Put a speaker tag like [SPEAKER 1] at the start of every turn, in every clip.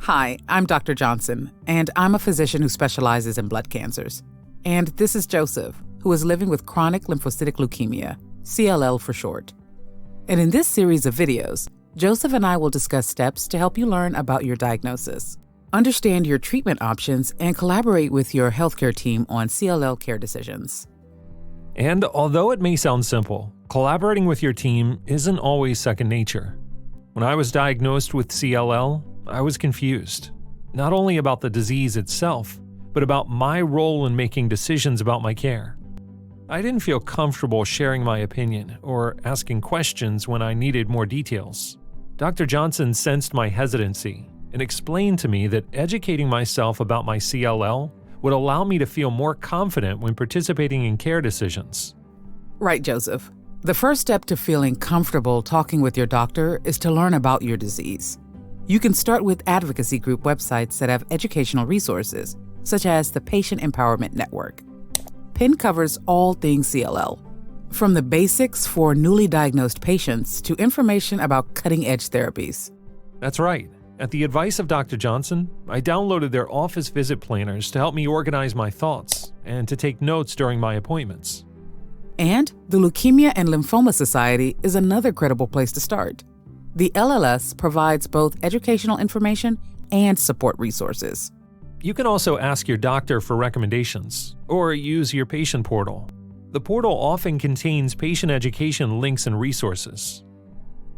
[SPEAKER 1] Hi, I'm Dr. Johnson, and I'm a physician who specializes in blood cancers. And this is Joseph, who is living with chronic lymphocytic leukemia, CLL for short. And in this series of videos, Joseph and I will discuss steps to help you learn about your diagnosis, understand your treatment options, and collaborate with your healthcare team on CLL care decisions.
[SPEAKER 2] And although it may sound simple, collaborating with your team isn't always second nature. When I was diagnosed with CLL, I was confused, not only about the disease itself, but about my role in making decisions about my care. I didn't feel comfortable sharing my opinion or asking questions when I needed more details. Dr. Johnson sensed my hesitancy and explained to me that educating myself about my CLL would allow me to feel more confident when participating in care decisions.
[SPEAKER 1] Right, Joseph. The first step to feeling comfortable talking with your doctor is to learn about your disease. You can start with advocacy group websites that have educational resources, such as the Patient Empowerment Network. PIN covers all things CLL, from the basics for newly diagnosed patients to information about cutting-edge therapies.
[SPEAKER 2] That's right. At the advice of Dr. Johnson, I downloaded their office visit planners to help me organize my thoughts and to take notes during my appointments.
[SPEAKER 1] And the Leukemia and Lymphoma Society is another credible place to start. The LLS provides both educational information and support resources.
[SPEAKER 2] You can also ask your doctor for recommendations or use your patient portal. The portal often contains patient education links and resources.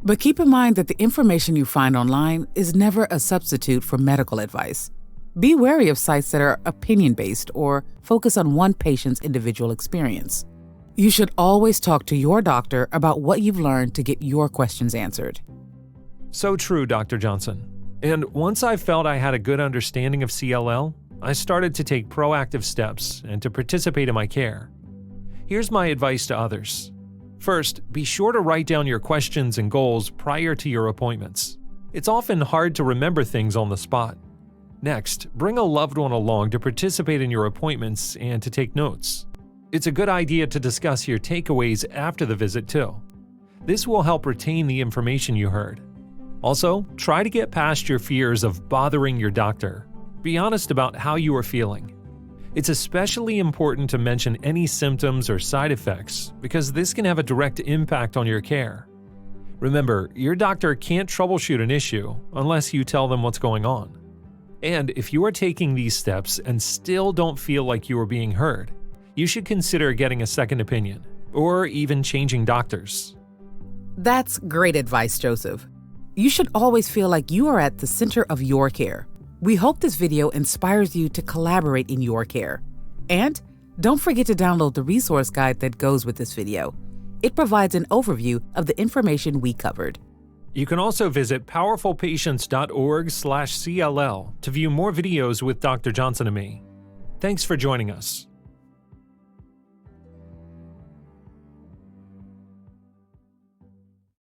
[SPEAKER 1] But keep in mind that the information you find online is never a substitute for medical advice. Be wary of sites that are opinion-based or focus on one patient's individual experience. You should always talk to your doctor about what you've learned to get your questions answered.
[SPEAKER 2] So true, Dr. Johnson. And once I felt I had a good understanding of CLL, I started to take proactive steps and to participate in my care. Here's my advice to others. First, be sure to write down your questions and goals prior to your appointments. It's often hard to remember things on the spot. Next, bring a loved one along to participate in your appointments and to take notes. It's a good idea to discuss your takeaways after the visit too. This will help retain the information you heard. Also, try to get past your fears of bothering your doctor. Be honest about how you are feeling. It's especially important to mention any symptoms or side effects because this can have a direct impact on your care. Remember, your doctor can't troubleshoot an issue unless you tell them what's going on. And if you are taking these steps and still don't feel like you are being heard, you should consider getting a second opinion or even changing doctors.
[SPEAKER 1] That's great advice, Joseph. You should always feel like you are at the center of your care. We hope this video inspires you to collaborate in your care. And don't forget to download the resource guide that goes with this video. It provides an overview of the information we covered.
[SPEAKER 2] You can also visit powerfulpatients.org/CLL to view more videos with Dr. Johnson and me. Thanks for joining us.